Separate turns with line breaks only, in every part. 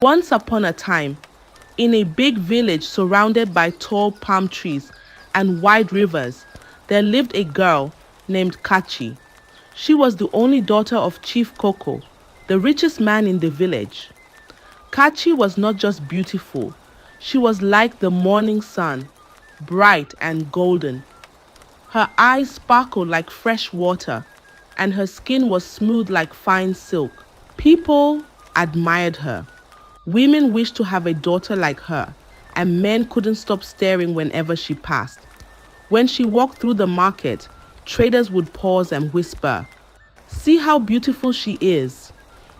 Once upon a time, in a big village surrounded by tall palm trees and wide rivers, there lived a girl named Kachi. She was the only daughter of Chief Koko, the richest man in the village. Kachi was not just beautiful, she was like the morning sun, bright and golden. Her eyes sparkled like fresh water, and her skin was smooth like fine silk. People admired her. Women wished to have a daughter like her, and men couldn't stop staring whenever she passed. When she walked through the market, traders would pause and whisper, "See how beautiful she is."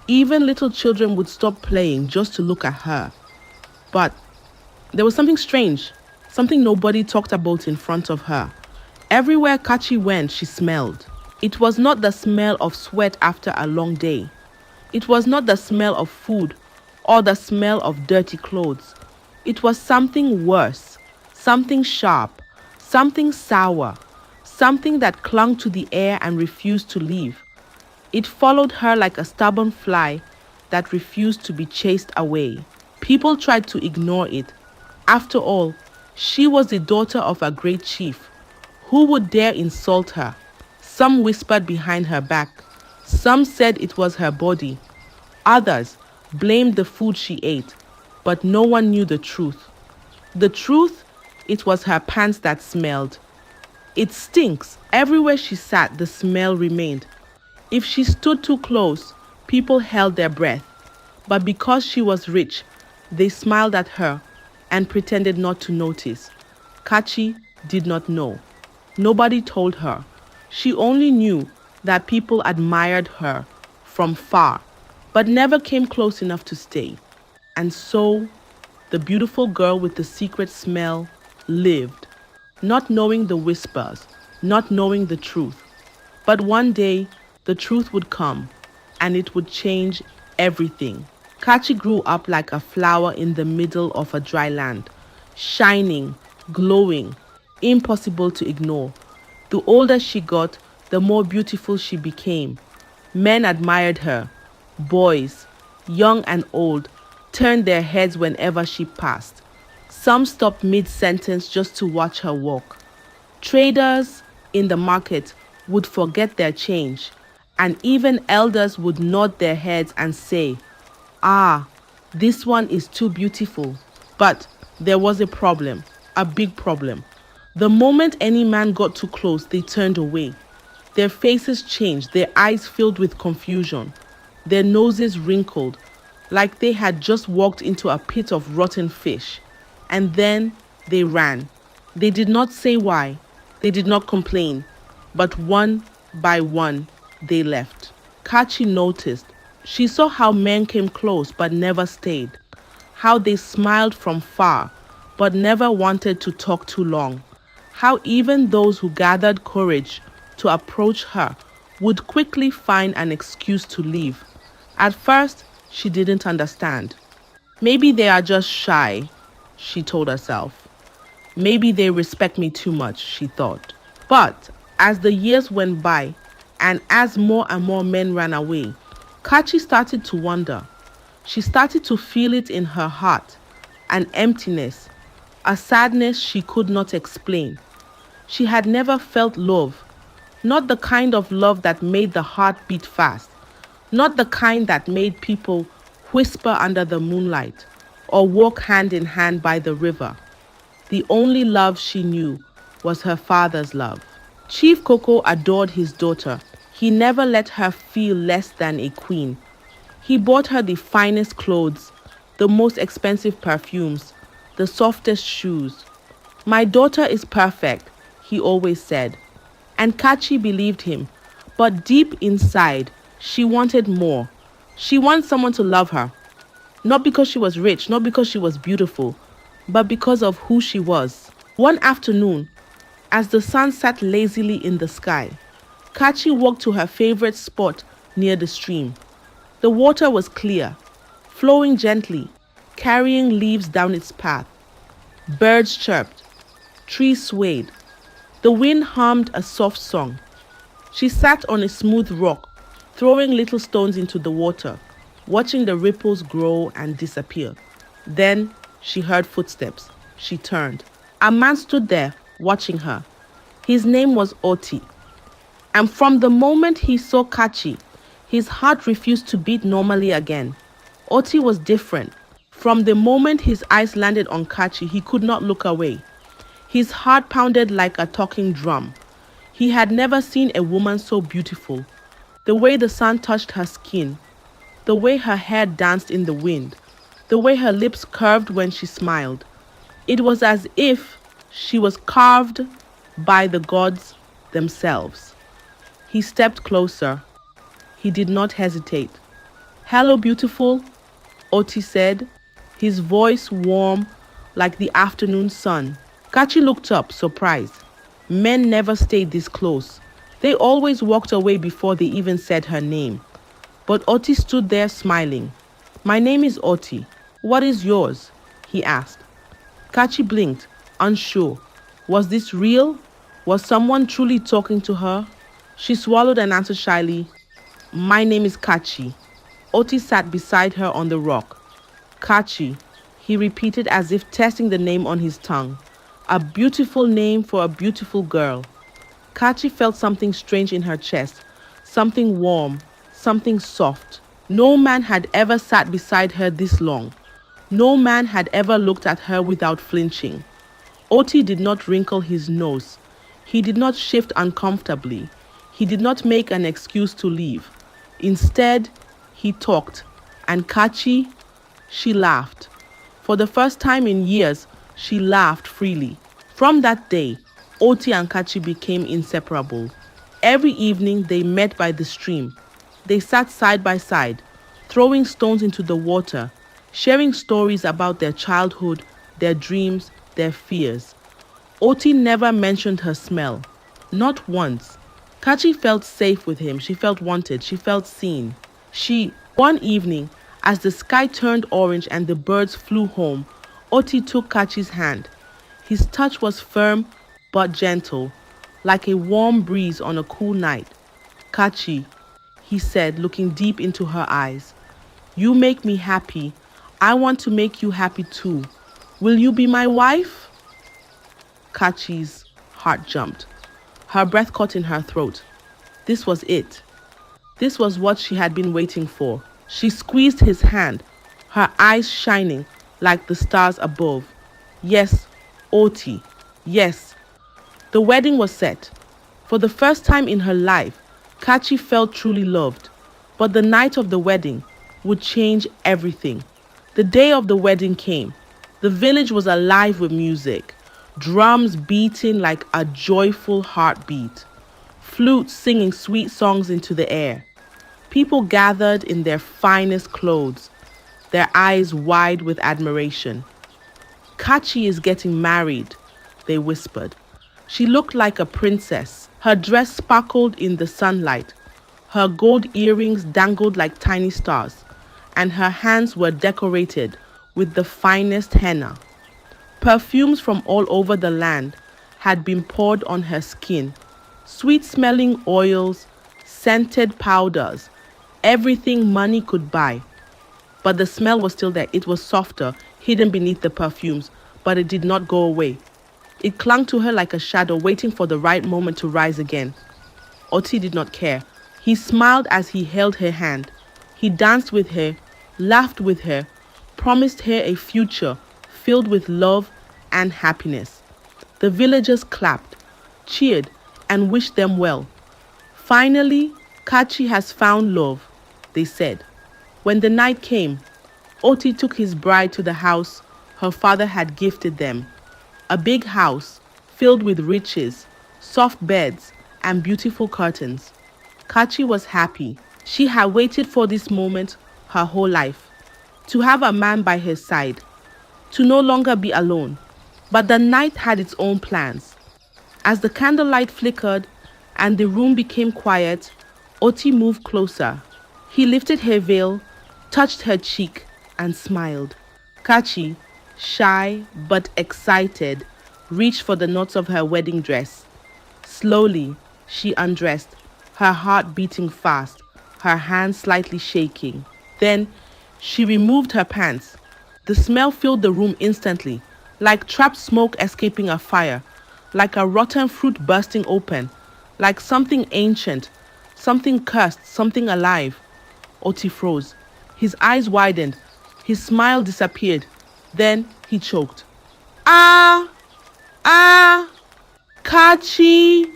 Even little children would stop playing just to look at her. But there was something strange, something nobody talked about in front of her. Everywhere Kachi went, she smelled. It was not the smell of sweat after a long day. It was not the smell of food or the smell of dirty clothes. It was something worse, something sharp, something sour, something that clung to the air and refused to leave. It followed her like a stubborn fly that refused to be chased away. People tried to ignore it. After all, she was the daughter of a great chief. Who would dare insult her? Some whispered behind her back. Some said it was her body. Others blamed the food she ate, but no one knew the truth. The truth, it was her pants that smelled. It stinks. Everywhere she sat, the smell remained. If she stood too close, people held their breath. But because she was rich, they smiled at her and pretended not to notice. Kachi did not know. Nobody told her. She only knew that people admired her from far, but never came close enough to stay. And so, the beautiful girl with the secret smell lived, not knowing the whispers, not knowing the truth. But one day, the truth would come, and it would change everything. Kachi grew up like a flower in the middle of a dry land, shining, glowing, impossible to ignore. The older she got, the more beautiful she became. Men admired her. Boys, young and old, turned their heads whenever she passed. Some stopped mid-sentence just to watch her walk. Traders in the market would forget their change, and even elders would nod their heads and say, "Ah, this one is too beautiful." But there was a problem, a big problem. The moment any man got too close, they turned away. Their faces changed, their eyes filled with confusion, their noses wrinkled, like they had just walked into a pit of rotten fish. And then they ran. They did not say why, they did not complain, but one by one, they left. Kachi noticed. She saw how men came close but never stayed, how they smiled from far but never wanted to talk too long, how even those who gathered courage to approach her would quickly find an excuse to leave. At first, she didn't understand. Maybe they are just shy, she told herself. Maybe they respect me too much, she thought. But as the years went by, and as more and more men ran away, Kachi started to wonder. She started to feel it in her heart, an emptiness, a sadness she could not explain. She had never felt love, not the kind of love that made the heart beat fast, not the kind that made people whisper under the moonlight or walk hand in hand by the river. The only love she knew was her father's love. Chief Koko adored his daughter. He never let her feel less than a queen. He bought her the finest clothes, the most expensive perfumes, the softest shoes. "My daughter is perfect," he always said. And Kachi believed him. But deep inside, she wanted more. She wanted someone to love her. Not because she was rich, not because she was beautiful, but because of who she was. One afternoon, as the sun sat lazily in the sky, Kachi walked to her favorite spot near the stream. The water was clear, flowing gently, carrying leaves down its path. Birds chirped, trees swayed. The wind hummed a soft song. She sat on a smooth rock, throwing little stones into the water. watching the ripples grow and disappear. Then she heard footsteps. She turned. A man stood there, watching her. His name was Oti. And from the moment he saw Kachi, his heart refused to beat normally again. Oti was different. From the moment his eyes landed on Kachi, he could not look away. His heart pounded like a talking drum. He had never seen a woman so beautiful. The way the sun touched her skin, the way her hair danced in the wind, the way her lips curved when she smiled. It was as if she was carved by the gods themselves. He stepped closer. He did not hesitate. "Hello, beautiful," Oti said, his voice warm like the afternoon sun. Kachi looked up, surprised. Men never stayed this close. They always walked away before they even said her name. But Oti stood there smiling. "My name is Oti. What is yours?" he asked. Kachi blinked, unsure. Was this real? Was someone truly talking to her? She swallowed and answered shyly, "My name is Kachi." Oti sat beside her on the rock. "Kachi," he repeated as if testing the name on his tongue. A beautiful name for a beautiful girl. Kachi felt something strange in her chest, something warm, something soft. No man had ever sat beside her this long. No man had ever looked at her without flinching. Oti did not wrinkle his nose. He did not shift uncomfortably. He did not make an excuse to leave. Instead, he talked, and Kachi, she laughed. For the first time in years, she laughed freely. From that day, Oti and Kachi became inseparable. Every evening they met by the stream. They sat side by side, throwing stones into the water, sharing stories about their childhood, their dreams, their fears. Oti never mentioned her smell. Not once. Kachi felt safe with him. She felt wanted. She felt seen. One evening, as the sky turned orange and the birds flew home, Oti took Kachi's hand. His touch was firm but gentle, like a warm breeze on a cool night. "Kachi," he said, looking deep into her eyes, "you make me happy. I want to make you happy too. Will you be my wife?" Kachi's heart jumped. Her breath caught in her throat. This was it. This was what she had been waiting for. She squeezed his hand, her eyes shining like the stars above. Yes, Oti. Yes. The wedding was set. For the first time in her life, Kachi felt truly loved. But the night of the wedding would change everything. The day of the wedding came. The village was alive with music, drums beating like a joyful heartbeat, flutes singing sweet songs into the air. People gathered in their finest clothes, their eyes wide with admiration. "Kachi is getting married," they whispered. She looked like a princess. Her dress sparkled in the sunlight. Her gold earrings dangled like tiny stars, and her hands were decorated with the finest henna. Perfumes from all over the land had been poured on her skin. Sweet-smelling oils, scented powders, everything money could buy. But the smell was still there. It was softer, hidden beneath the perfumes, but it did not go away. It clung to her like a shadow, waiting for the right moment to rise again. Oti did not care. He smiled as he held her hand. He danced with her, laughed with her, promised her a future filled with love and happiness. The villagers clapped, cheered, and wished them well. "Finally, Kachi has found love," they said. When the night came, Oti took his bride to the house her father had gifted them. A big house filled with riches, soft beds, and beautiful curtains. Kachi was happy. She had waited for this moment her whole life. To have a man by her side. To no longer be alone. But the night had its own plans. As the candlelight flickered and the room became quiet, Oti moved closer. He lifted her veil, touched her cheek, and smiled. Kachi, shy but excited, reached for the knots of her wedding dress. Slowly, she undressed, her heart beating fast, her hands slightly shaking. Then she removed her pants. The smell filled the room instantly, like trapped smoke escaping a fire, like a rotten fruit bursting open, like something ancient, something cursed, something alive. Oti froze. His eyes widened. His smile disappeared. Then he choked. Ah! Ah! Kachi!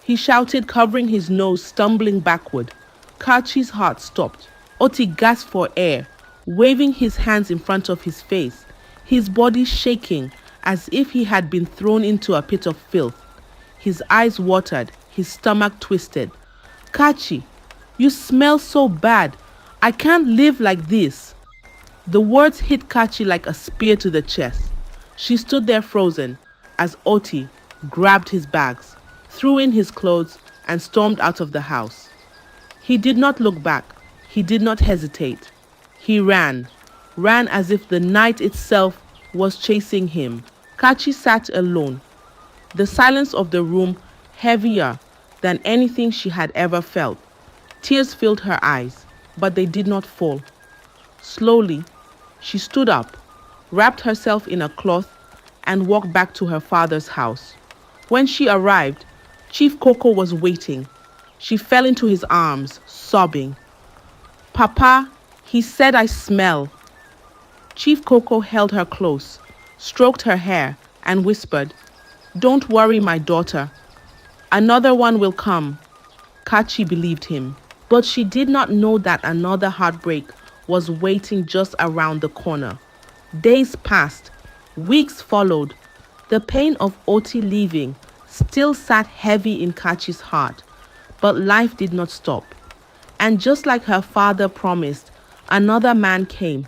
He shouted, covering his nose, stumbling backward. Kachi's heart stopped. Oti gasped for air, waving his hands in front of his face, his body shaking as if he had been thrown into a pit of filth. His eyes watered, his stomach twisted. Kachi, you smell so bad. I can't live like this. The words hit Kachi like a spear to the chest. She stood there frozen as Oti grabbed his bags, threw in his clothes, and stormed out of the house. He did not look back. He did not hesitate. He ran as if the night itself was chasing him. Kachi sat alone, the silence of the room heavier than anything she had ever felt. Tears filled her eyes, but they did not fall. Slowly, she stood up, wrapped herself in a cloth, and walked back to her father's house. When she arrived, Chief Coco was waiting. She fell into his arms, sobbing. Papa, he said I smell. Chief Coco held her close, stroked her hair, and whispered, Don't worry, my daughter. Another one will come. Kachi believed him, but she did not know that another heartbreak was waiting just around the corner. Days passed, weeks followed. The pain of Oti leaving still sat heavy in Kachi's heart, but life did not stop. And just like her father promised, another man came.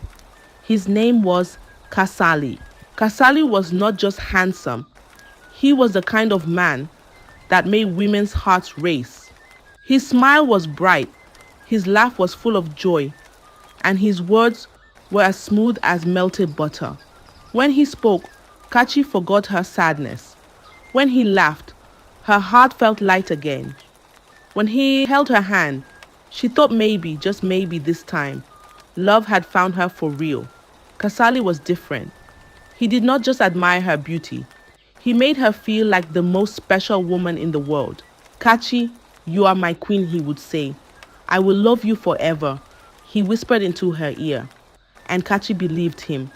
His name was Kasali. Kasali was not just handsome. He was the kind of man that made women's hearts race. His smile was bright, his laugh was full of joy, and his words were as smooth as melted butter. When he spoke, Kachi forgot her sadness. When he laughed, her heart felt light again. When he held her hand, she thought maybe, just maybe this time, love had found her for real. Kasali was different. He did not just admire her beauty. He made her feel like the most special woman in the world. Kachi, you are my queen, he would say. I will love you forever, he whispered into her ear. And Kachi believed him.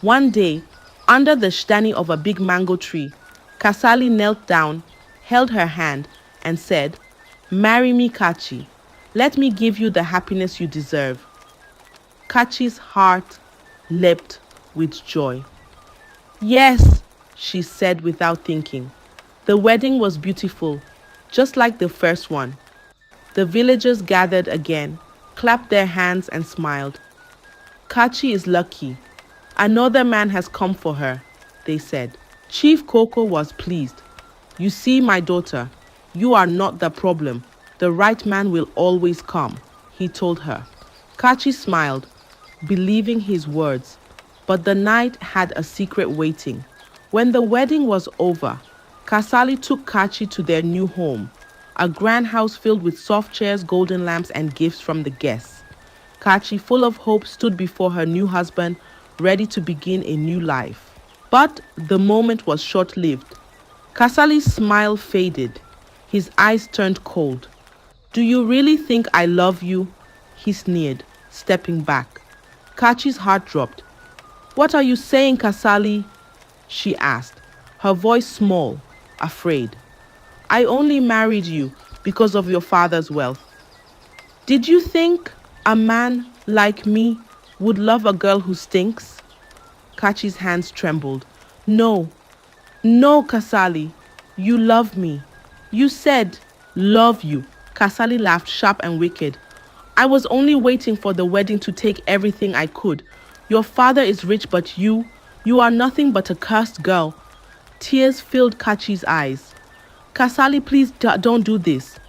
One day, under the shtani of a big mango tree, Kasali knelt down, held her hand, and said, Marry me, Kachi. Let me give you the happiness you deserve. Kachi's heart leapt with joy. Yes, she said without thinking. The wedding was beautiful, just like the first one. The villagers gathered again, clapped their hands and smiled. Kachi is lucky. Another man has come for her, they said. Chief Coco was pleased. You see, my daughter, you are not the problem. The right man will always come, he told her. Kachi smiled, believing his words, but the night had a secret waiting. When the wedding was over, Kasali took Kachi to their new home, a grand house filled with soft chairs, golden lamps, and gifts from the guests. Kachi, full of hope, stood before her new husband, ready to begin a new life. But the moment was short-lived. Kasali's smile faded. His eyes turned cold. Do you really think I love you? He sneered, stepping back. Kachi's heart dropped. What are you saying, Kasali? She asked, her voice small, afraid. I only married you because of your father's wealth. Did you think a man like me would love a girl who stinks? Kachi's hands trembled. No, no, Kasali, you love me. You said, love you. Kasali laughed, sharp and wicked. I was only waiting for the wedding to take everything I could. Your father is rich, but you are nothing but a cursed girl. Tears filled Kachi's eyes. Kasali, please don't do this.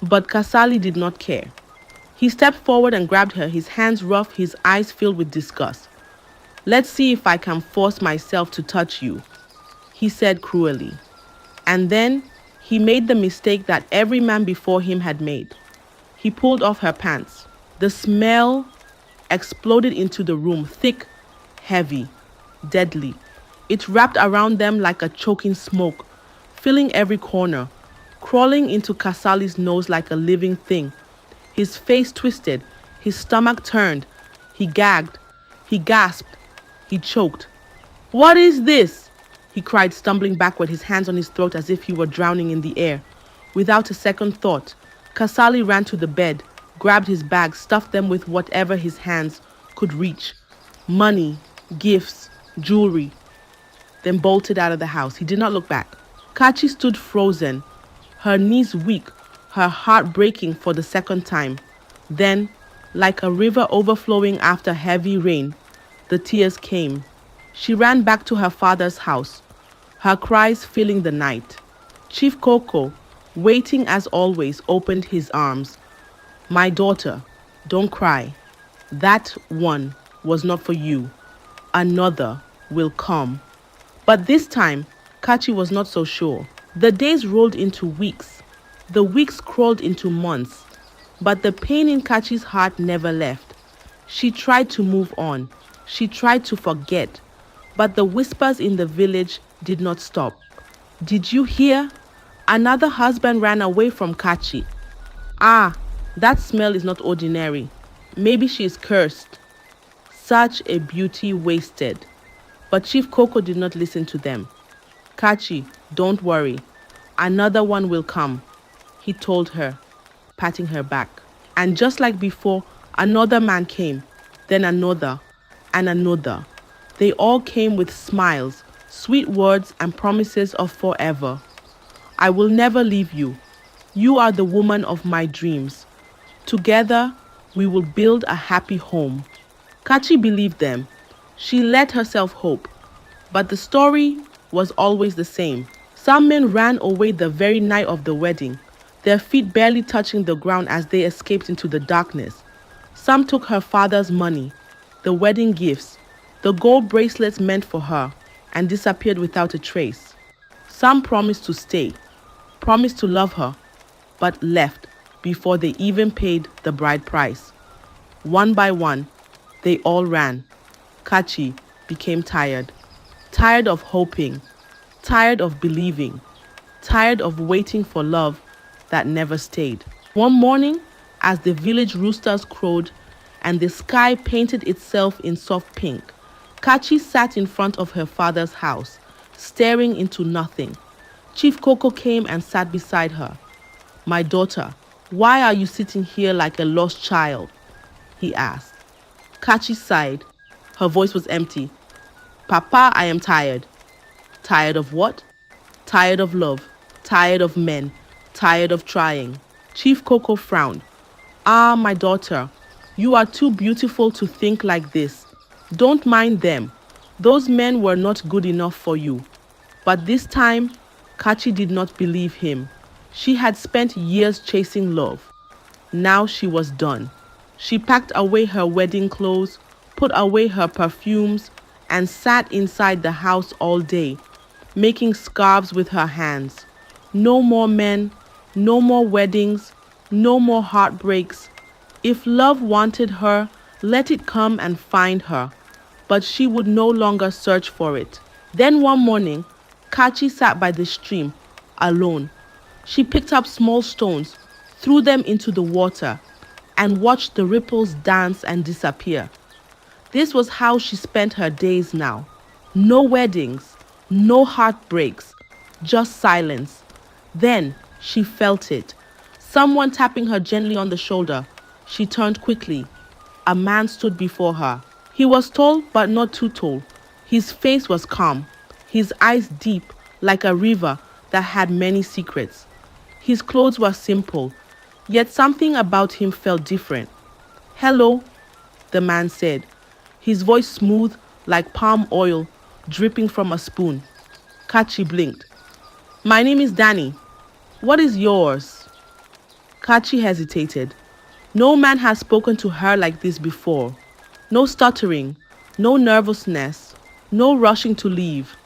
But Kasali did not care. He stepped forward and grabbed her, his hands rough, his eyes filled with disgust. Let's see if I can force myself to touch you, he said cruelly. And then he made the mistake that every man before him had made. He pulled off her pants. The smell exploded into the room, thick, heavy, deadly. It wrapped around them like a choking smoke, filling every corner, crawling into Kasali's nose like a living thing. His face twisted, his stomach turned. He gagged, he gasped, he choked. "What is this?" he cried, stumbling backward, his hands on his throat as if he were drowning in the air. Without a second thought, Kasali ran to the bed, grabbed his bags, stuffed them with whatever his hands could reach. Money, gifts, jewelry, then bolted out of the house. He did not look back. Kachi stood frozen, her knees weak, her heart breaking for the second time. Then, like a river overflowing after heavy rain, the tears came. She ran back to her father's house, her cries filling the night. Chief Coco, waiting as always, opened his arms. "My daughter, don't cry. That one was not for you. Another will come." But this time, Kachi was not so sure. The days rolled into weeks. The weeks crawled into months. But the pain in Kachi's heart never left. She tried to move on. She tried to forget. But the whispers in the village did not stop. "Did you hear? Another husband ran away from Kachi. Ah, that smell is not ordinary. Maybe she is cursed." Such a beauty wasted. But Chief Coco did not listen to them. "Kachi, don't worry. Another one will come," he told her, patting her back. And just like before, another man came, then another, and another. They all came with smiles, sweet words, and promises of forever. "I will never leave you. You are the woman of my dreams. Together, we will build a happy home." Kachi believed them. She let herself hope. But the story was always the same. Some men ran away the very night of the wedding, their feet barely touching the ground as they escaped into the darkness. Some took her father's money, the wedding gifts, the gold bracelets meant for her, and disappeared without a trace. Some promised to stay, promised to love her, but left before they even paid the bride price. One by one, they all ran. Kachi became tired. Tired of hoping, tired of believing, tired of waiting for love that never stayed. One morning, as the village roosters crowed and the sky painted itself in soft pink, Kachi sat in front of her father's house, staring into nothing. Chief Coco came and sat beside her. "My daughter, why are you sitting here like a lost child?" he asked. Kachi sighed. Her voice was empty. "Papa, I am tired." "Tired of what?" "Tired of love, tired of men, tired of trying." Chief Coco frowned. "Ah, my daughter, you are too beautiful to think like this. Don't mind them. Those men were not good enough for you." But this time, Kachi did not believe him. She had spent years chasing love. Now she was done. She packed away her wedding clothes, put away her perfumes, and sat inside the house all day, making scarves with her hands. No more men, no more weddings, no more heartbreaks. If love wanted her, let it come and find her. But she would no longer search for it. Then one morning, Kachi sat by the stream, alone. She picked up small stones, threw them into the water, and watched the ripples dance and disappear. This was how she spent her days now. No weddings, no heartbreaks, just silence. Then she felt it. Someone tapping her gently on the shoulder. She turned quickly. A man stood before her. He was tall but not too tall. His face was calm, his eyes deep like a river that had many secrets. His clothes were simple, yet something about him felt different. "Hello," the man said, his voice smooth like palm oil dripping from a spoon. Kachi blinked. "My name is Danny. What is yours?" Kachi hesitated. No man had spoken to her like this before. No stuttering, no nervousness, no rushing to leave.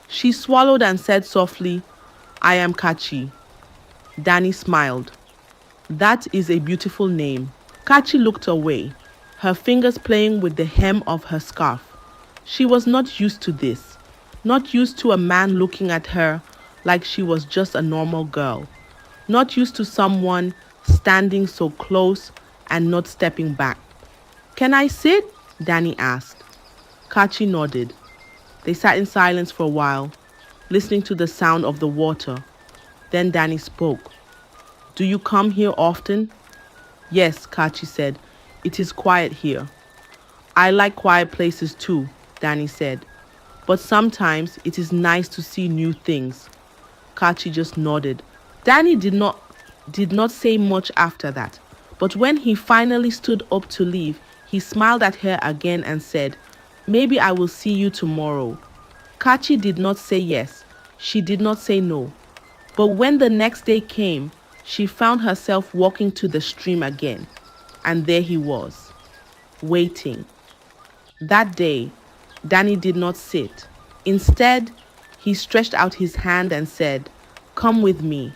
She swallowed and said softly, "I am Kachi." Danny smiled. "That is a beautiful name." Kachi looked away, her fingers playing with the hem of her scarf. She was not used to this, not used to a man looking at her like she was just a normal girl, not used to someone standing so close and not stepping back. Can I sit? Danny asked. Kachi nodded. They sat in silence for a while, listening to the sound of the water. Then Danny spoke. Do you come here often? Yes, Kachi said. It is quiet here. I like quiet places too, Danny said. But sometimes it is nice to see new things. Kachi just nodded. Danny did not say much after that. But when he finally stood up to leave, he smiled at her again and said, Maybe I will see you tomorrow. Kachi did not say yes. She did not say no. But when the next day came, she found herself walking to the stream again. And there he was, waiting. That day, Danny did not sit. Instead, he stretched out his hand and said, Come with me.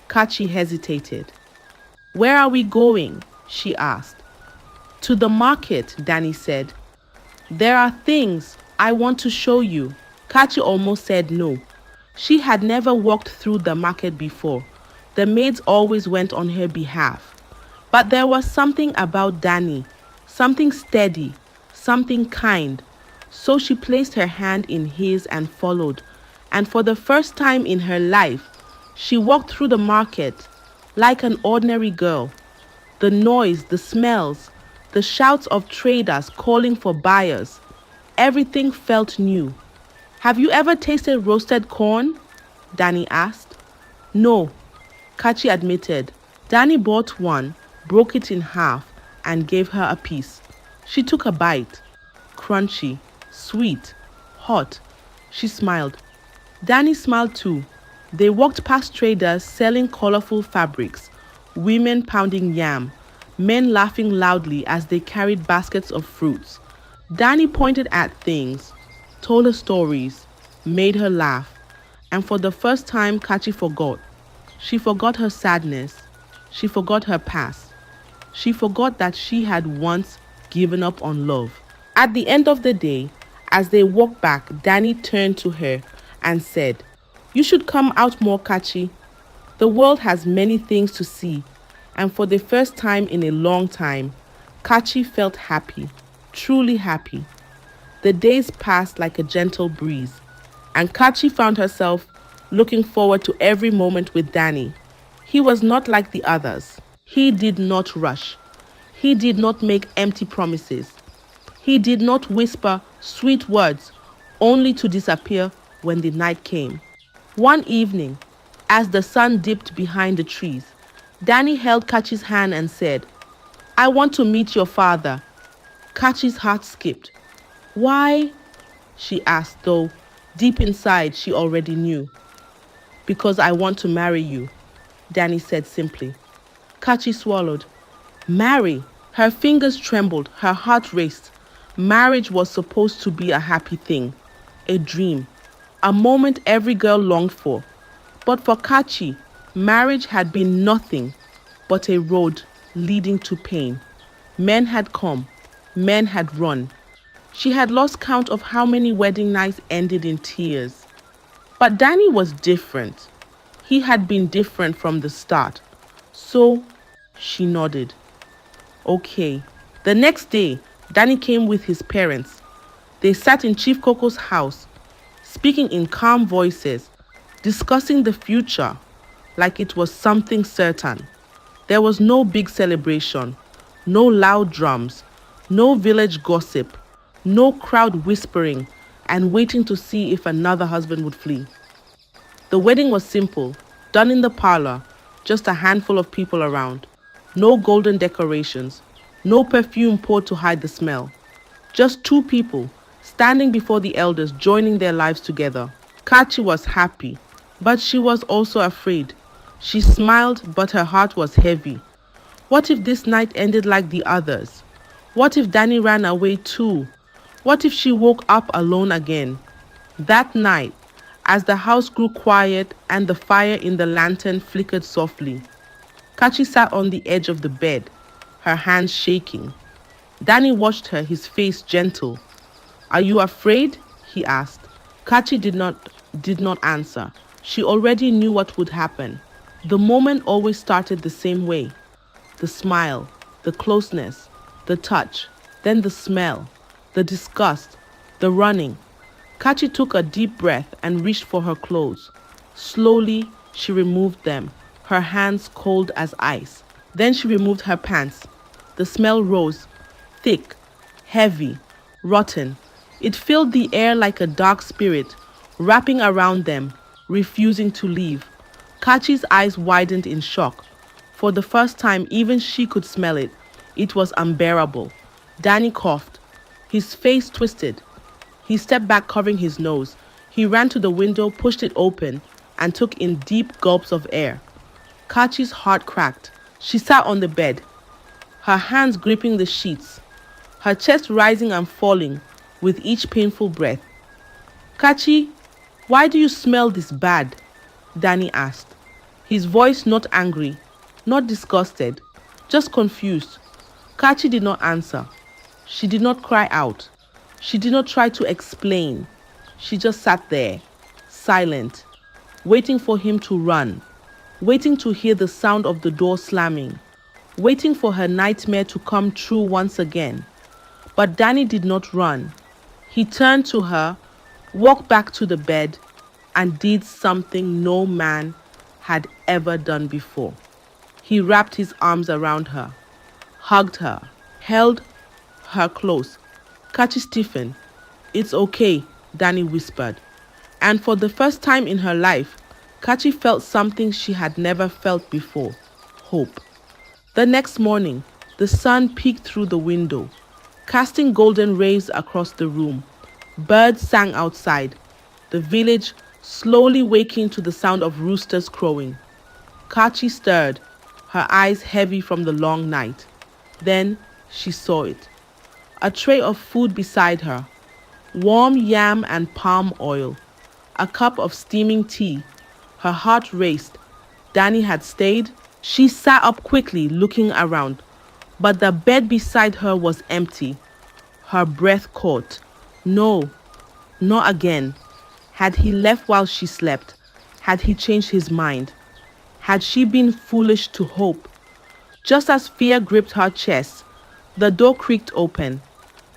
Kachi hesitated. Where are we going? She asked. To the market, Danny said. There are things I want to show you. Kachi almost said no. She had never walked through the market before. The maids always went on her behalf. But there was something about Danny, something steady, something kind. So she placed her hand in his and followed. And for the first time in her life, she walked through the market like an ordinary girl. The noise, the smells, the shouts of traders calling for buyers, everything felt new. Have you ever tasted roasted corn? Danny asked. No, Kachi admitted. Danny bought one, broke it in half, and gave her a piece. She took a bite. Crunchy, sweet, hot. She smiled. Danny smiled too. They walked past traders selling colorful fabrics, women pounding yam, men laughing loudly as they carried baskets of fruits. Danny pointed at things, told her stories, made her laugh. And for the first time, Kachi forgot. She forgot her sadness. She forgot her past. She forgot that she had once given up on love. At the end of the day, as they walked back, Danny turned to her and said, You should come out more, Kachi. The world has many things to see. And for the first time in a long time, Kachi felt happy, truly happy. The days passed like a gentle breeze, and Kachi found herself looking forward to every moment with Danny. He was not like the others. He did not rush. He did not make empty promises. He did not whisper sweet words only to disappear when the night came. One evening, as the sun dipped behind the trees, Danny held Kachi's hand and said, I want to meet your father. Kachi's heart skipped. Why? She asked, though deep inside she already knew. Because I want to marry you, Danny said simply. Kachi swallowed. Marry? Her fingers trembled, her heart raced. Marriage was supposed to be a happy thing, a dream, a moment every girl longed for. But for Kachi, marriage had been nothing but a road leading to pain. Men had come, men had run. She had lost count of how many wedding nights ended in tears. But Danny was different. He had been different from the start. So she nodded. Okay. The next day, Danny came with his parents. They sat in Chief Coco's house, speaking in calm voices, discussing the future like it was something certain. There was no big celebration, no loud drums, no village gossip, no crowd whispering and waiting to see if another husband would flee. The wedding was simple, done in the parlor, just a handful of people around. No golden decorations, no perfume poured to hide the smell. Just two people standing before the elders, joining their lives together. Kachi was happy, but she was also afraid. She smiled, but her heart was heavy. What if this night ended like the others? What if Danny ran away too? What if she woke up alone again? That night, as the house grew quiet and the fire in the lantern flickered softly, Kachi sat on the edge of the bed, her hands shaking. Danny watched her, his face gentle. "Are you afraid?" he asked. Kachi did not answer. She already knew what would happen. The moment always started the same way. The smile, the closeness, the touch, then the smell, the disgust, the running. Kachi took a deep breath and reached for her clothes. Slowly, she removed them, her hands cold as ice. Then she removed her pants. The smell rose, thick, heavy, rotten. It filled the air like a dark spirit, wrapping around them, refusing to leave. Kachi's eyes widened in shock. For the first time, even she could smell it. It was unbearable. Danny coughed. His face twisted. He stepped back, covering his nose. He ran to the window, pushed it open, and took in deep gulps of air. Kachi's heart cracked. She sat on the bed, her hands gripping the sheets, her chest rising and falling with each painful breath. "Kachi, why do you smell this bad?" Danny asked. His voice not angry, not disgusted, just confused. Kachi did not answer. She did not cry out. She did not try to explain. She just sat there, silent, waiting for him to run, waiting to hear the sound of the door slamming, waiting for her nightmare to come true once again. But Danny did not run. He turned to her, walked back to the bed, and did something no man had ever done before. He wrapped his arms around her, hugged her, held her close. Kachi stiffened. "It's okay," Danny whispered. And for the first time in her life, Kachi felt something she had never felt before: hope. The next morning, the sun peeked through the window, casting golden rays across the room. Birds sang outside, the village slowly waking to the sound of roosters crowing. Kachi stirred, her eyes heavy from the long night. Then she saw it. A tray of food beside her, warm yam and palm oil, a cup of steaming tea. Her heart raced. Danny had stayed. She sat up quickly, looking around, but the bed beside her was empty. Her breath caught. No, not again. Had he left while she slept? Had he changed his mind? Had she been foolish to hope? Just as fear gripped her chest, the door creaked open.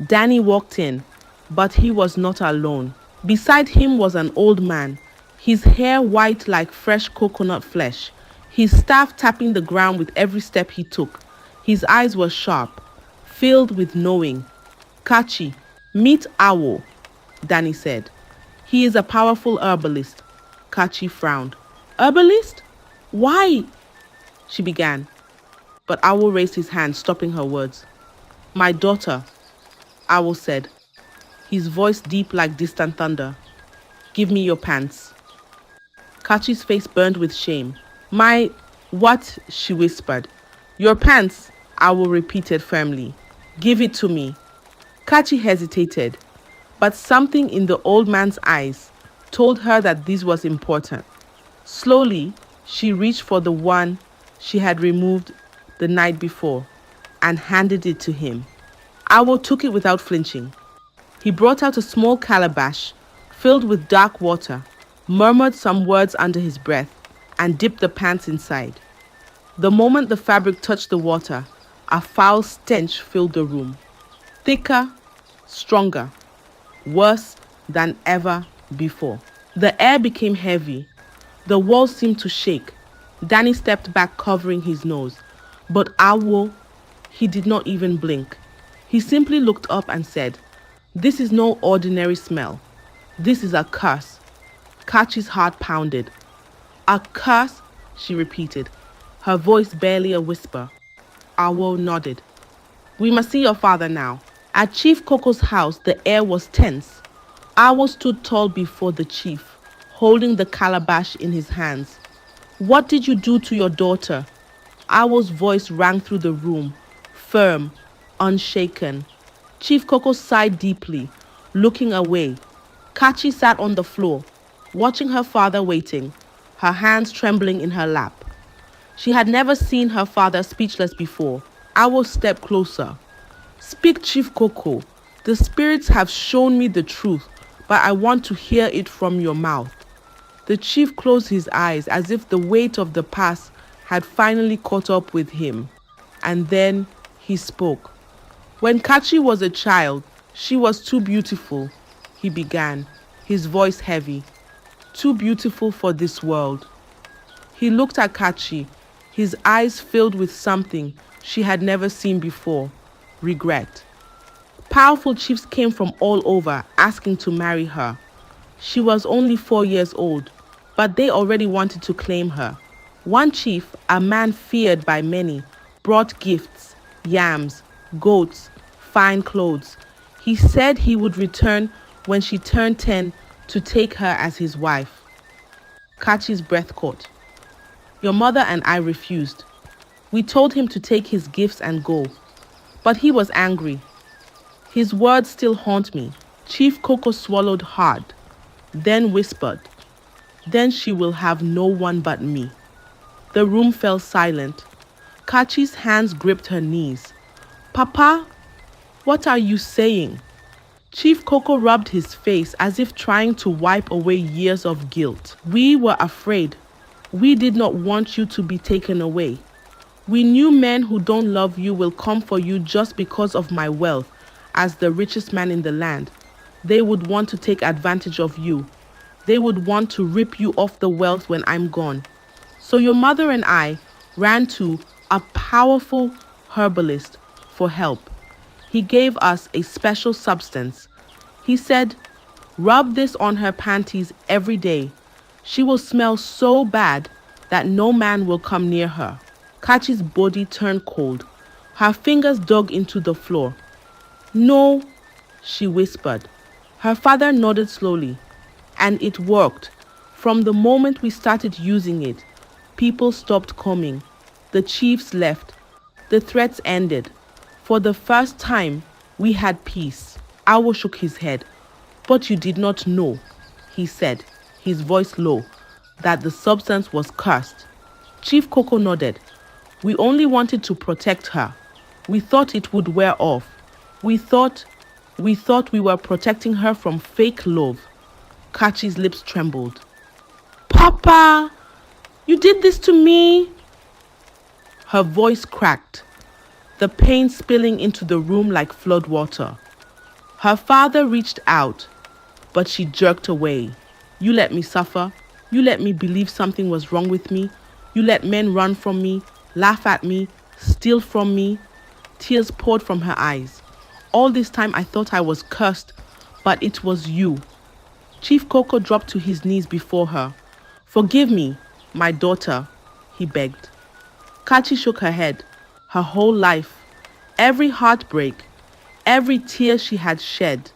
Danny walked in, but he was not alone. Beside him was an old man, his hair white like fresh coconut flesh, his staff tapping the ground with every step he took. His eyes were sharp, filled with knowing. "Kachi, meet Awo," Danny said. "He is a powerful herbalist." Kachi frowned. "Herbalist? Why?" she began. But Awo raised his hand, stopping her words. "My daughter," Awo said, his voice deep like distant thunder. "Give me your pants." Kachi's face burned with shame. "My what?" she whispered. "Your pants," Awo repeated firmly. "Give it to me." Kachi hesitated, but something in the old man's eyes told her that this was important. Slowly, she reached for the one she had removed the night before and handed it to him. Awo took it without flinching. He brought out a small calabash filled with dark water, murmured some words under his breath, and dipped the pants inside. The moment the fabric touched the water, a foul stench filled the room. Thicker, stronger, worse than ever before. The air became heavy. The walls seemed to shake. Danny stepped back, covering his nose. But Awo, he did not even blink. He simply looked up and said, "This is no ordinary smell. This is a curse." Kachi's heart pounded. "A curse?" she repeated, her voice barely a whisper. Awo nodded. "We must see your father now." At Chief Coco's house, the air was tense. Awo stood tall before the chief, holding the calabash in his hands. "What did you do to your daughter?" Awo's voice rang through the room, firm, unshaken. Chief Coco sighed deeply, looking away. Kachi sat on the floor, watching her father waiting, her hands trembling in her lap. She had never seen her father speechless before. Awo stepped closer. Speak, Chief Coco. The spirits have shown me the truth, but I want to hear it from your mouth. The chief closed his eyes as if the weight of the past had finally caught up with him. And then he spoke. When Kachi was a child, she was too beautiful, he began, his voice heavy. Too beautiful for this world. He looked at Kachi, his eyes filled with something she had never seen before, regret. Powerful chiefs came from all over asking to marry her. She was only 4 years old, but they already wanted to claim her. One chief, a man feared by many, brought gifts, yams, goats, fine clothes. He said he would return when she turned 10 to take her as his wife. Kachi's breath caught. Your mother and I refused. We told him to take his gifts and go, but he was angry. His words still haunt me. Chief Coco swallowed hard, then whispered, then she will have no one but me. The room fell silent. Kachi's hands gripped her knees. Papa, what are you saying? Chief Coco rubbed his face as if trying to wipe away years of guilt. We were afraid. We did not want you to be taken away. We knew men who don't love you will come for you just because of my wealth. As the richest man in the land, they would want to take advantage of you. They would want to rip you off the wealth when I'm gone. So your mother and I ran to a powerful herbalist for help. He gave us a special substance. He said, rub this on her panties every day. She will smell so bad that no man will come near her. Kachi's body turned cold. Her fingers dug into the floor. No, she whispered. Her father nodded slowly. And it worked. From the moment we started using it, people stopped coming. The chiefs left. The threats ended. For the first time, we had peace. Awo shook his head. But you did not know, he said, his voice low, that the substance was cursed. Chief Coco nodded. We only wanted to protect her. We thought it would wear off. We thought we were protecting her from fake love. Kachi's lips trembled. Papa, you did this to me. Her voice cracked, the pain spilling into the room like flood water. Her father reached out, but she jerked away. You let me suffer. You let me believe something was wrong with me. You let men run from me, laugh at me, steal from me. Tears poured from her eyes. All this time I thought I was cursed, but it was you. Chief Coco dropped to his knees before her. Forgive me, my daughter, he begged. Kachi shook her head. Her whole life, every heartbreak, every tear she had shed,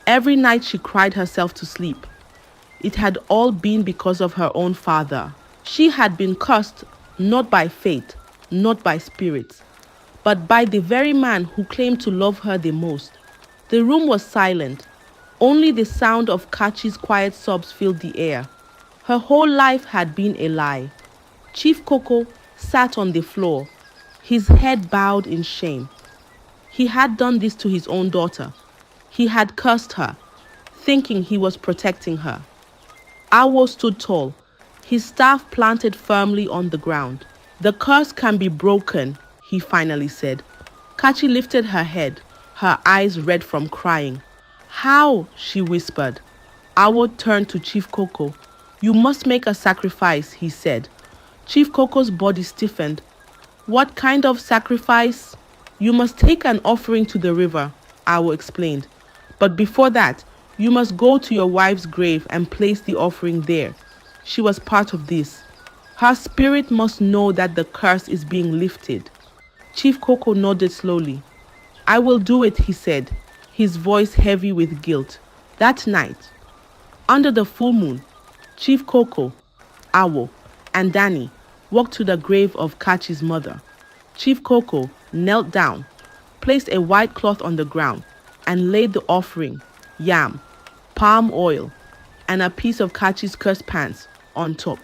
every night she cried herself to sleep, it had all been because of her own father. She had been cursed not by fate, not by spirits, but by the very man who claimed to love her the most. The room was silent. Only the sound of Kachi's quiet sobs filled the air. Her whole life had been a lie. Chief Coco sat on the floor, his head bowed in shame. He had done this to his own daughter. He had cursed her, thinking he was protecting her. Awo stood tall, his staff planted firmly on the ground. The curse can be broken, he finally said. Kachi lifted her head, her eyes red from crying. How? She whispered. Awo turned to Chief Coco. You must make a sacrifice, he said. Chief Coco's body stiffened. What kind of sacrifice? You must take an offering to the river, Awo explained. But before that, you must go to your wife's grave and place the offering there. She was part of this. Her spirit must know that the curse is being lifted. Chief Coco nodded slowly. I will do it, he said, his voice heavy with guilt. That night, under the full moon, Chief Coco, Awo, and Danny walked to the grave of Kachi's mother. Chief Coco knelt down, placed a white cloth on the ground, and laid the offering, yam, palm oil, and a piece of Kachi's cursed pants on top.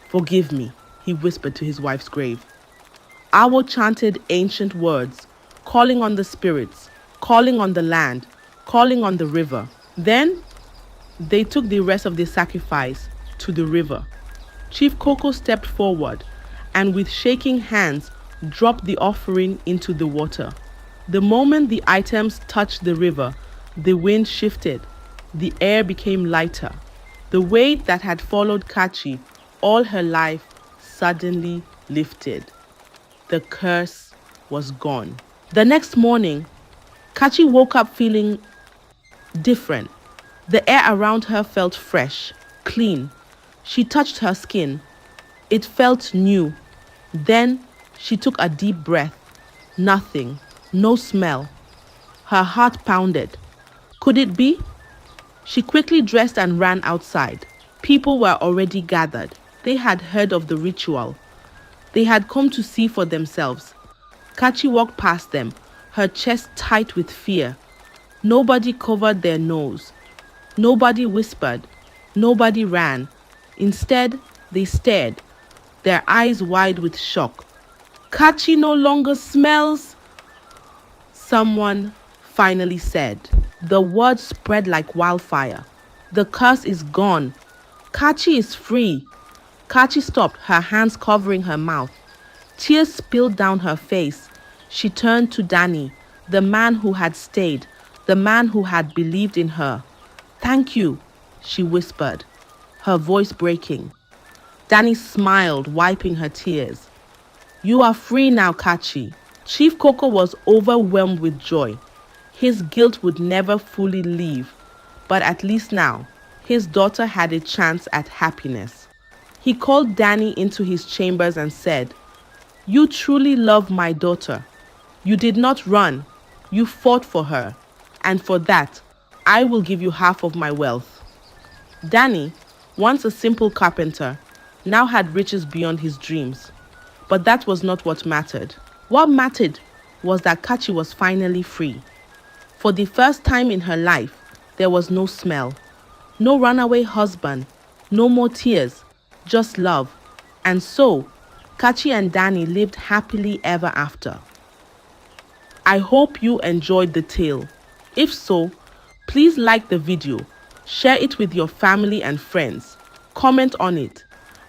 Forgive me, he whispered to his wife's grave. Owl chanted ancient words, calling on the spirits, calling on the land, calling on the river. Then they took the rest of the sacrifice to the river. Chief Coco stepped forward and with shaking hands dropped the offering into the water. The moment the items touched the river, the wind shifted, the air became lighter. The weight that had followed Kachi all her life suddenly lifted. The curse was gone. The next morning, Kachi woke up feeling different. The air around her felt fresh, clean. She touched her skin. It felt new. Then she took a deep breath. Nothing, no smell. Her heart pounded. Could it be? She quickly dressed and ran outside. People were already gathered. They had heard of the ritual. They had come to see for themselves. Kachi walked past them, her chest tight with fear. Nobody covered their nose. Nobody whispered. Nobody ran. Instead, they stared, their eyes wide with shock. Kachi no longer smells, someone finally said. The word spread like wildfire. The curse is gone. Kachi is free. Kachi stopped, her hands covering her mouth. Tears spilled down her face. She turned to Danny, the man who had stayed, the man who had believed in her. Thank you, she whispered, her voice breaking. Danny smiled, wiping her tears. You are free now, Kachi. Chief Coco was overwhelmed with joy. His guilt would never fully leave, but at least now, his daughter had a chance at happiness. He called Danny into his chambers and said, You truly love my daughter. You did not run. You fought for her. And for that, I will give you half of my wealth. Danny, once a simple carpenter, now had riches beyond his dreams. But that was not what mattered. What mattered was that Kachi was finally free. For the first time in her life, there was no smell, no runaway husband, no more tears, just love. And so, Kachi and Danny lived happily ever after. I hope you enjoyed the tale. If so, please like the video, share it with your family and friends, comment on it,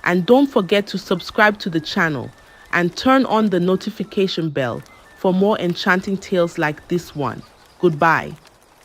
and don't forget to subscribe to the channel and turn on the notification bell for more enchanting tales like this one. Goodbye.